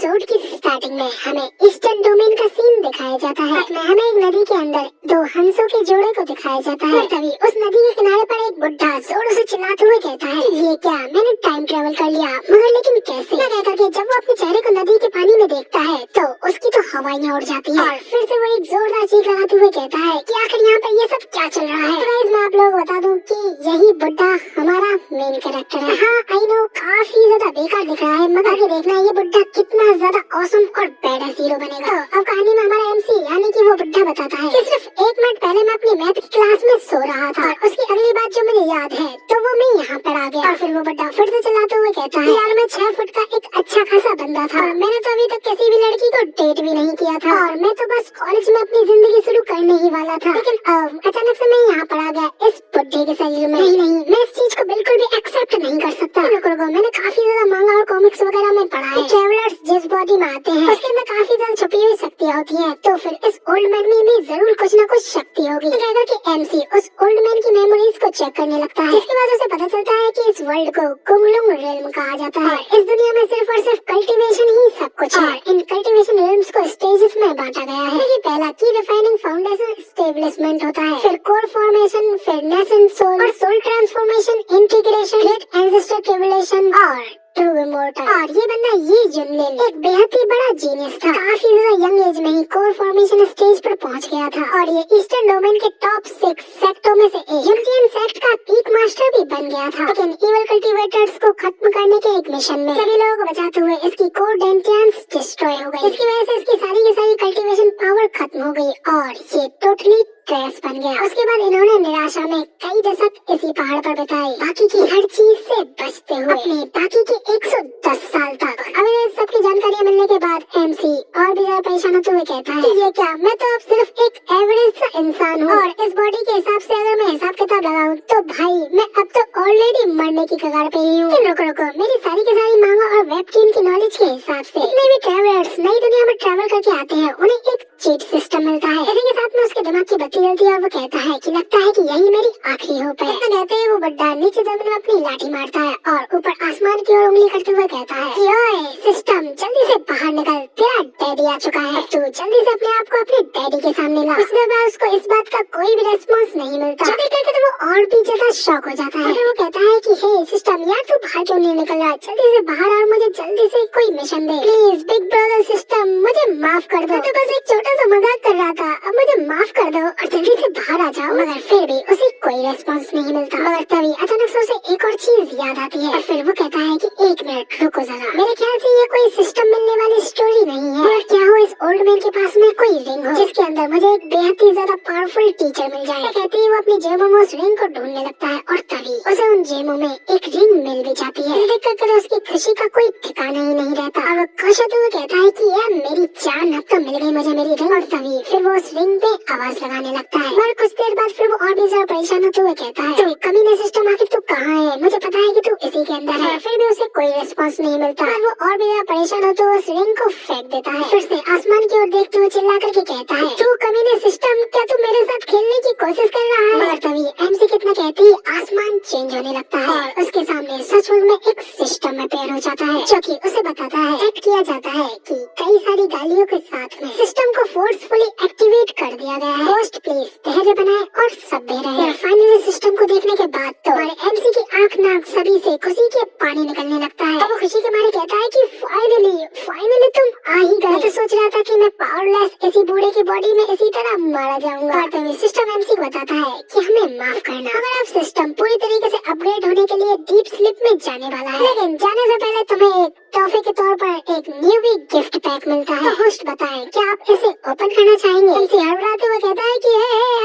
Episode की starting में हमें ईस्टर्न डोमेन का सीन दिखाया जाता है। इसमें हमें एक नदी के अंदर दो हंसों के जोड़े को दिखाया जाता है। तभी उस नदी के किनारे पर एक बुढ़ा जोरों से चिल्लाते हुए कहता है, ये क्या, मैंने टाइम ट्रेवल कर लिया, मगर लेकिन कैसे? कहकर के जब वो अपने चेहरे को नदी के पानी में देखता है तो उसकी तो हवाइयाँ उड़ जाती है और फिर से वो एक जोरदार चीख लगाते हुए कहता है कि आखिर यहाँ पर ये सब क्या चल रहा है। तो मैं आप लोगों को बता दूं कि यही बुढ़ा हमारा मेन कैरेक्टर है। हाँ आई नो, काफी ज्यादा बेकार दिख रहा है, मगर आगे देखना ये बुढ़ा कितना ज्यादा ऑसम और बैडअस हीरो बनेगा। तो अब कहानी में हमारा एमसी यानी कि वो बुढ़ा बताता है कि सिर्फ 1 मिनट पहले मैं अपनी मैथ की क्लास में सो रहा था और उसकी अगली बात जो मुझे याद है तो वो मैं यहाँ पर आ गया। और फिर वो बुढ़ा फिर से चलाते हुए कहता है, यार मैं 6 फुट का एक अच्छा खासा बंदा था और मैंने तो अभी तक किसी भी लड़की को डेट भी नहीं किया था और मैं तो बस कॉलेज में अपनी जिंदगी शुरू करने ही वाला था, लेकिन अचानक से मैं यहाँ पर आ गया इस बुढ़े के शरीर में। नहीं, मैं इस चीज को बिल्कुल भी एक्सेप्ट नहीं कर सकता। मैंने काफी ज्यादा मांगा और कॉमिक्स वगैरह में पढ़ा है, ट्रैवलर्स जिस बॉडी में आते हैं उसके अंदर काफी ज्यादा छुपी हुई शक्तियाँ होती हैं, तो फिर इस ओल्ड मैन में भी जरूर कुछ न कुछ शक्ति होगी। कहकर के एमसी उस ओल्ड मैन की मेमोरीज को चेक करने लगता है, जिसके बाद उसे पता चलता है कि इस वर्ल्ड को कुंगलुंग रेल्म कहा जाता है। इस दुनिया में सिर्फ और सिर्फ कल्टीवेशन ही सब कुछ है। इन कल्टीवेशन रेल्म्स को स्टेजेस में बांटा गया है। देखिए, पहला की रिफाइनिंग फाउंडेशन स्टेब्लिशमेंट होता है, फिर कोर फॉर्मेशन, फिर नेसेंट सोल और soul transformation, integration, great ancestor tribulation और ट्रू इमोर्टल। और ये बंदा ये जुनलिन एक बेहद ही बड़ा जीनियस था, काफी ज्यादा यंग एज में ही कोर फॉर्मेशन स्टेज पर पहुंच गया था और ये ईस्टर्न डोमेन के टॉप 6 सेक्टों में से एक यूनियन सेक्ट का पीक मास्टर भी बन गया था। लेकिन इवल कल्टीवेटर्स को खत्म करने के एक मिशन में सभी लोगों को बचाते हुए इसकी कोर डेंटियंस डिस्ट्रॉय हो गई। इसकी वजह से इसकी सारी की सारी कल्टीवेशन पावर खत्म हो गई और ये टोटली ट्रेस बन गया। उसके बाद इन्होंने निराशा में कई दशक इसी पहाड़ पर बिताए, बाकी की हर चीज से बचते हुए अपने बाकी के 110 साल तक। अब इन सबकी जानकारी मिलने के बाद एमसी और भी ज्यादा परेशान होते हुए कहता है, ये क्या, मैं तो अब सिर्फ एक एवरेज सा इंसान हूँ और इस बॉडी के हिसाब से अगर मैं हिसाब किताब लगाऊं तो भाई मैं अब तो ऑलरेडी मरने की कगार पे ही हूँ। रुको, मेरी सारी की सारी मांगा और वेब टीम की नॉलेज के हिसाब से जितने भी ट्रैवलर्स नई दुनिया में ट्रैवल करके आते हैं उन्हें एक चीट सिस्टम मिलता है। इसी के साथ में उसके दिमाग की बत्ती जलती है और वो कहता है कि लगता है कि यही मेरी आखिरी होप है। कहते हैं वो बुड्ढा नीचे जमीन में अपनी लाठी मारता है और ऊपर आसमान की ओर उंगली करते हुए कहता है कि ओए सिस्टम, जल्दी से बाहर निकल, तेरा डैडी आ चुका है, तू जल्दी से अपने आप को अपने डैडी के सामने ला। कुछ देर बाद उसको इस बात का कोई भी रेस्पॉन्स नहीं मिलता, जो देख कर वो और भी ज्यादा शॉक हो जाता है। वो कहता है कि हे सिस्टम, यार तू बाहर क्यों नहीं निकल रहा, जल्दी से बाहर और मुझे जल्दी से कोई mission they please. Big brother system, मुझे माफ कर दो, तो बस एक छोटा सा मजाक कर रहा था, अब मुझे माफ कर दो और जल्दी से बाहर आ जाओ। मगर फिर भी उसे कोई रेस्पॉन्स नहीं मिलता। मगर तभी अचानक से उसे एक और चीज याद आती है और फिर वो कहता है कि 1 मिनट रुको जरा, मेरे ख्याल से ये कोई सिस्टम मिलने वाली स्टोरी नहीं है। और क्या हो इस ओल्ड मैन के पास में कोई रिंग हो जिसके अंदर मुझे एक बेहद ही ज्यादा पावरफुल टीचर मिल जाए। कहते ही वो अपनी जेबों में उस रिंग को ढूंढने लगता है और तभी उसे उन जेबों में एक रिंग मिल भी जाती है। देख कर उसकी खुशी का कोई ठिकाना ही नहीं रहता और वो खुश होते हुए कहता है कि यार मेरी जान, अब तो मिल गई मुझे मेरी रिंग। और तभी फिर वो उस रिंग पे आवाज लगाने लगता है और कुछ देर बाद फिर वो और भी ज्यादा परेशान होते हुए कहता है, तू कमीने सिस्टम, आखिर तू कहाँ है, मुझे पता है कि तू इसी के अंदर है। फिर भी उसे कोई रिस्पॉन्स नहीं मिलता और वो और भी ज्यादा परेशान होते हुए उस रिंग को फेंक देता है। फिर से आसमान की ओर देखते हुए चिल्ला करके कहता है, तू कमीने सिस्टम, क्या तू मेरे साथ खेलने की कोशिश कर रहा है? मगर तभी एमसी कितना कहते ही आसमान चेंज होने लगता है और उसके सामने सचमुच में एक सिस्टम अपेयर हो जाता है, जो कि उसे बताता है, एक्ट किया जाता है कि कई सारी गालियों के साथ में सिस्टम को फोर्सफुली एक्टिवेट कर दिया गया है। होस्ट प्लीज धैर्य बनाए और सभ्य रहे। फाइनली सिस्टम को देखने के बाद तो हमारे एमसी की आंख नाक सभी से खुशी के पानी निकलने लगता है। तो वो खुशी के मारे कहता है कि फाइनली तुम आ ही गए। तो सोच रहा था कि मैं पावरलेस इसी बूढ़े की बॉडी में इसी तरह मारा जाऊंगा। और तभी सिस्टम एमसी को बताता है कि हमें माफ करना, मगर अब सिस्टम पूरी तरीके से अपग्रेड होने के लिए डीप स्लीप में जाने वाला है, लेकिन जाने से पहले तुम्हें एक टॉफी के तौर पर एक न्यूबी गिफ्ट पैक मिलता है। तो होस्ट बताएं, क्या आप इसे ओपन करना चाहेंगे? एमसी हड़बड़ाते हुए कहता है कि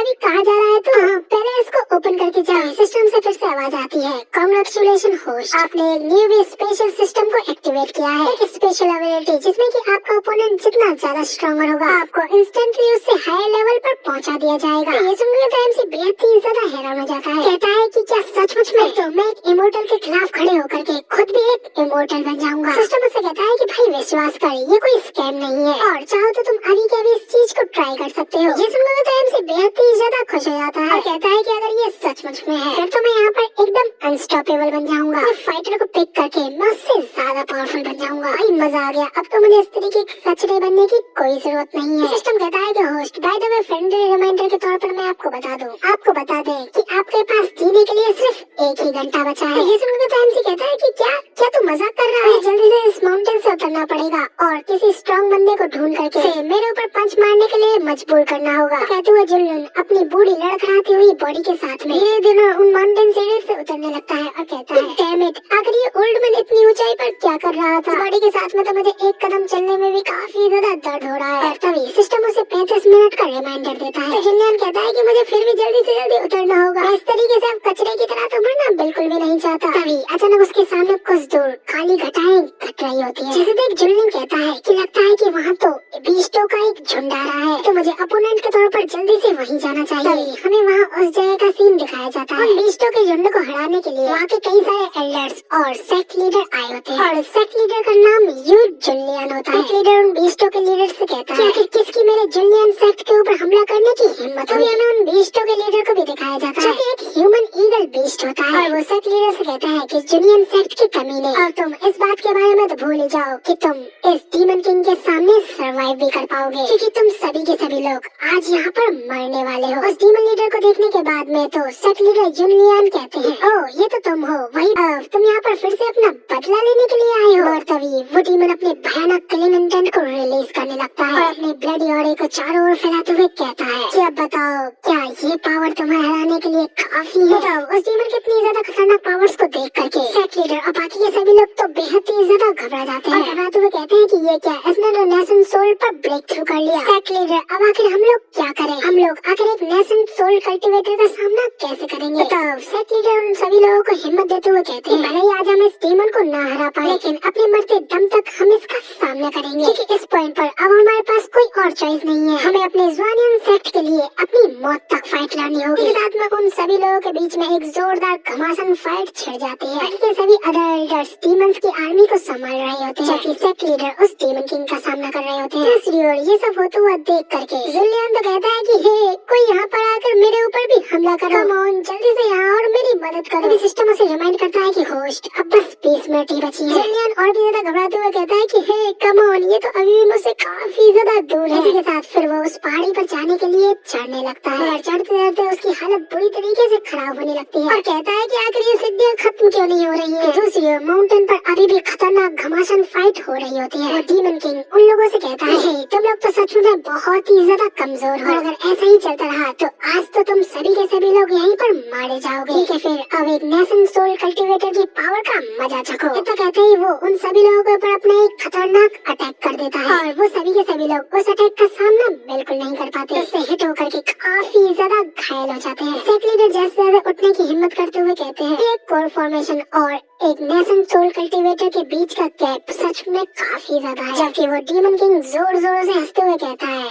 अभी कहाँ जा रहा है तू? पहले इसको ओपन करके जाओ। सिस्टम से फिर से आवाज आती है, कांग्रेचुलेशन होस्ट, आपने एक न्यूबी स्पेशल सिस्टम को एक्टिवेट किया है, एक स्पेशल एबिलिटी जिसमें कि आपका ओपोनेंट जितना ज्यादा स्ट्रॉन्गर होगा आपको इंस्टेंटली उससे हायर लेवल पर पहुंचा दिया जाएगा। ये सुनकर तो एमसी बेहद ही ज्यादा हैरान हो जाता है। कहता है कि क्या सचमुच में? तो मैं एक इमोर्टल के खिलाफ खड़े होकर के खुद भी एक इमोर्टल बन जाऊंगा। होगा। सिस्टम उससे कहता है कि भाई विश्वास कर, ये कोई स्कैम नहीं है और चाहो तो तुम अभी के अभी इस चीज को ट्राई कर सकते हो। ये सुनकर तो एमसी बेहद ही ज्यादा खुश हो जाता है और कहता है कि अगर ये सचमुच में है फिर तो मैं यहाँ पर एकदम अनस्टॉपेबल बन जाऊंगा। मैं फाइटर को पिक करके मैं उससे ज्यादा पावरफुल बन जाऊंगा। भाई मजा आ गया, अब तो मुझे इस तरीके के कचरे बनने की कोई जरूरत नहीं है। सिस्टम कहता है कि host by the way friendly reminder के तौर पर मैं आपको बता दें कि आपके पास जीने के लिए सिर्फ 1 ही घंटा बचा है। ये सुनकर तो एमसी कहता है कि क्या तू मजाक कर रहा है? जल्दी से इस माउंटेन से उतरना पड़ेगा और किसी स्ट्रॉन्ग बंदे को ढूंढ करके मेरे ऊपर पंच मारने के लिए मजबूर करना होगा। कहते हुए जुलियन अपनी बूढ़ी लड़खड़ाती हुई बॉडी के साथ में धीरे धीरे उन माउंटेन सीढ़ी से उतरने लगता है और कहता है डैम इट, आखिर ये ओल्ड मैन इतनी ऊंचाई पर क्या कर रहा था? बॉडी के साथ में तो मुझे एक कदम चलने में भी काफी ज्यादा दर्द हो रहा है। और तभी सिस्टम उसे 35 मिनट का रिमाइंडर देता है। तो जुलियन कहता है कि मुझे फिर भी जल्दी से जल्दी उतरना होगा। इस तरीके से अब कचरे की तरह तो मरना बिल्कुल भी नहीं चाहता। तभी अचानक उसके सामने कुछ दूर काली घटाएं घट रही होती है। जिसे देख जुलियन कहता है कि लगता है कि वहाँ तो बीस्टों का एक झुंड आ रहा है, तो मुझे अपोनेंट के तौर पर जल्दी से वहीं जाना चाहिए। हमें वहाँ उस जगह का सीन दिखाया जाता है। बीस्टों के झुंड को हराने के लिए वहाँ के कई सारे एल्डर्स और सेक्ट लीडर आए होते हैं और सेक्ट लीडर का नाम यू जुलियन होता है। लीडर उन बीस्टों के लीडर से कहता है कि किसकी मेरे जुलियन सेक्ट के ऊपर हमला करने की हिम्मत हुई। हमें उन बीस्टों के लीडर को भी दिखाया जाता है, एक ह्यूमन ईगल बीस्ट होता है और वो सेक्ट लीडर से कहता है कि जुलियन सेक्ट की कमी नहीं और तुम इस बात के बारे में तो भूल ही जाओ कि तुम इस डीमन किंग के सामने सरवाइव भी कर पाओगे, क्योंकि तुम सभी के सभी लोग आज यहाँ पर मरने वाले हो। उस डीमन लीडर को देखने के बाद में तो सेक्ट लीडर जुलियन कहते हैं, ओह ये तो तुम हो, वही तुम यहाँ पर फिर से अपना बदला लेने के लिए आए हो। और तभी वो डीमन अपने भयानक किलिंग इंटेंट को रिलीज करने लगता है और अपने ब्लडी ऑरे को चारों ओर फैलाते हुए कहता है कि अब बताओ क्या ये पावर तुम्हें हराने के लिए काफी है? बताओ उस डीमन के इतनी ज्यादा खतरनाक पावर्स को देख करके सेक्ट लीडर और बाकी के सभी लोग तो बेहद ही ज्यादा घबरा जाते हैं और घबराते हुए कहते हैं कि ये क्या, इसने तो नेशन सोल पर ब्रेक थ्रू कर लिया। सेक्ट लीडर अब आखिर हम लोग क्या करें? हम लोग आखिर एक नेशन सोल कल्टिवेटर का सामना कैसे करेंगे? तो सेक्ट लीडर उन सभी लोगों को हिम्मत देते हुए कहते हैं भले ही आज हम इस डीमन को ना हरा पाए, लेकिन अपने मरते दम तक हम इसका सामना करेंगे, क्योंकि इस पॉइंट पर अब हमारे पास कोई और चॉइस नहीं है। हमें अपने ज़्वानियन सेक्ट के लिए अपनी मौत तक फाइट लड़नी होगी। इस साथ में उन सभी लोगों के बीच में एक जोरदार घमासान फाइट छिड़ जाती है। बाकी सभी अदर एल्डर्स डीमंस की आर्मी को संभाल रहे होते हैं, जबकि सेक्ट लीडर उस डीमन किंग का सामना कर रहे होते हैं। दूसरी ओर ये सब होता हुआ देख करके जुलियन तो कहता है कि हे कोई यहाँ पर आकर मेरे ऊपर भी हमला करो, कम ऑन जल्दी से यहाँ और मेरी मदद करो। अभी सिस्टम उसे रिमाइंड करता है कि होस्ट अब बस 20 मिनट ही बची है। जुलियन और भी ज्यादा घबराते हुए कहता है कि हे कम ऑन, ये तो अभी भी मुझसे काफी ज्यादा दूर है। इसी के साथ फिर वो उस पहाड़ी पर जाने के लिए चढ़ने लगता है और चढ़ते चढ़ते उसकी हालत बुरी तरीके से खराब होने लगती है और कहता है कि आखिर ये सिद्धियां खत्म क्यों नहीं हो रही है? दूसरी ओर माउंटेन पर अभी भी खतरनाक घमासान फाइट हो रही होती है और डीमन किंग उन लोगों से कहता है तुम लोग तो सच में बहुत ही ज्यादा कमजोर हो, अगर ऐसा ही चलता रहा तो आज तो तुम सभी के सभी लोग यहीं पर मारे जाओगे। ठीक है फिर अब एक नेशन सोल कल्टिवेटर की पावर का मजा चखो। तो कहते ही वो उन सभी लोगों के ऊपर अपना एक खतरनाक अटैक कर देता है और वो सभी के सभी लोग उस अटैक का सामना बिल्कुल नहीं कर पाते। इससे हिट होकर के काफी ज्यादा घायल हो जाते हैं। सेक्ट लीडर जैसे ज्यादा उठने की हिम्मत करते हुए कहते हैं एक कोर फॉर्मेशन और एक नेशन सोल कल्टिवेटर के बीच का गैप सच में काफी ज्यादा है। जबकि वो डीमन किंग जोर जोर से हंसते हुए कहता है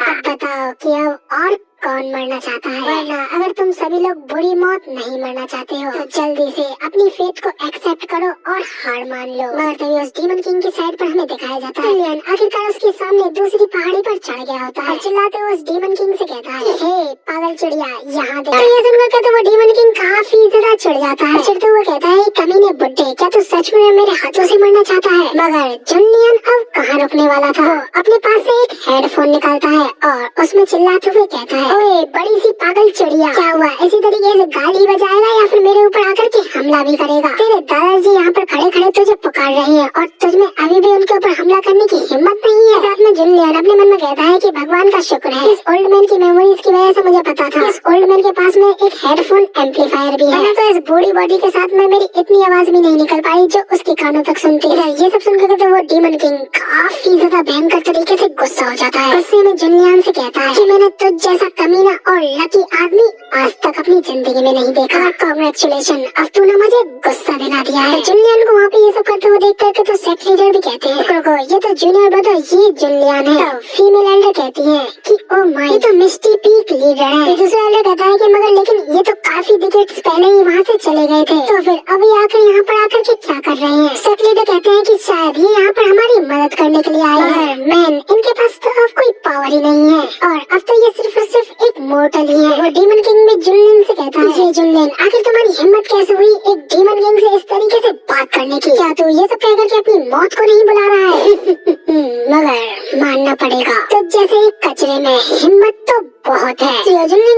अब बताओ कि अब और कौन मरना चाहता है? वरना अगर तुम सभी लोग बुरी मौत नहीं मरना चाहते हो तो जल्दी से अपनी फेट को एक्सेप्ट करो और हार मान लो। मगर तभी उस डीमन किंग की साइड पर हमें दिखाया जाता है जुलियन आखिरकार उसके सामने दूसरी पहाड़ी पर चढ़ गया होता है। चिल्लाते हुए उस डीमन किंग से कहता है हे पागल चिड़िया यहाँ देख। ये सुनकर तो वो डीमन किंग काफी ज्यादा चिढ़ जाता है। चिढ़ते हुए कहता है कमीने बुड्ढे, क्या तू सच में मेरे हाथों से मरना चाहता है? मगर जुलियन अब कहाँ रुकने वाला था। वो अपने पास से एक हेडफोन निकालता है और उसमें चिल्लाते हुए कहता है ओए बड़ी सी पागल चिड़िया, क्या हुआ इसी तरीके से गाली बजाएगा या फिर मेरे ऊपर आकर के हमला भी करेगा? तेरे दादाजी यहाँ पर खड़े खड़े तुझे पुकार रहे हैं और तुझमें अभी भी उनके ऊपर हमला करने की हिम्मत नहीं है। साथ में जुलियन अपने मन में कहता है कि भगवान का शुक्र है इस ओल्ड मैन की मेमोरीज की वजह से मुझे पता था इस ओल्ड मैन के पास में एक हेडफोन एम्पलीफायर भी है, तो इस बूढ़ी बॉडी के साथ में मेरी इतनी आवाज भी नहीं निकल पाई जो उसके कानों तक सुनती है। ये सब सुनकर तो वो डीमन किंग काफी ज्यादा भयंकर तरीके से गुस्सा हो जाता है। गुस्से में जुनलियान से कहता है कि मैंने तुझ जैसा कमीना और लकी आदमी आज तक अपनी जिंदगी में नहीं देखा। कांग्रेचुलेशन, अब तूने मुझे गुस्सा दिला दिया है। जुनलियान को वहाँ पे ये सब करते हुए देख करके तो सेक्स लीडर भी कहते हैं रुको, ये तो जूनियर ब्रदर ये जुनलियान है। तो फीमेल एल्डर कहती है कि ओ माय, ये तो मिस्टी पीक लीडर है। दूसरा एल्डर कहता है कि मगर लेकिन ये तो काफी डिकेड्स पहले ही वहाँ से चले गए थे, तो फिर अभी आकर यहाँ पर आकर के क्या कर रहे हैं। सेक्स लीडर कहते हैं कि शायद ये यहाँ पर हमारी मदद करने के लिए आए हैं। मैन, इनके पास तो अब कोई पावर ही नहीं है और अब तो ये सिर्फ और सिर्फ एक मोर्टल ही है। वो डीमन किंग में जुनलिन से कहता है ये जुनलिन, आखिर तुम्हारी हिम्मत कैसे हुई एक डीमन किंग से इस तरीके से बात करने की? क्या तू ये सब कह करके अपनी मौत को नहीं बुला रहा है? मगर मानना पड़ेगा, तो जैसे एक कचरे में हिम्मत तो बहुत है। जुनलिन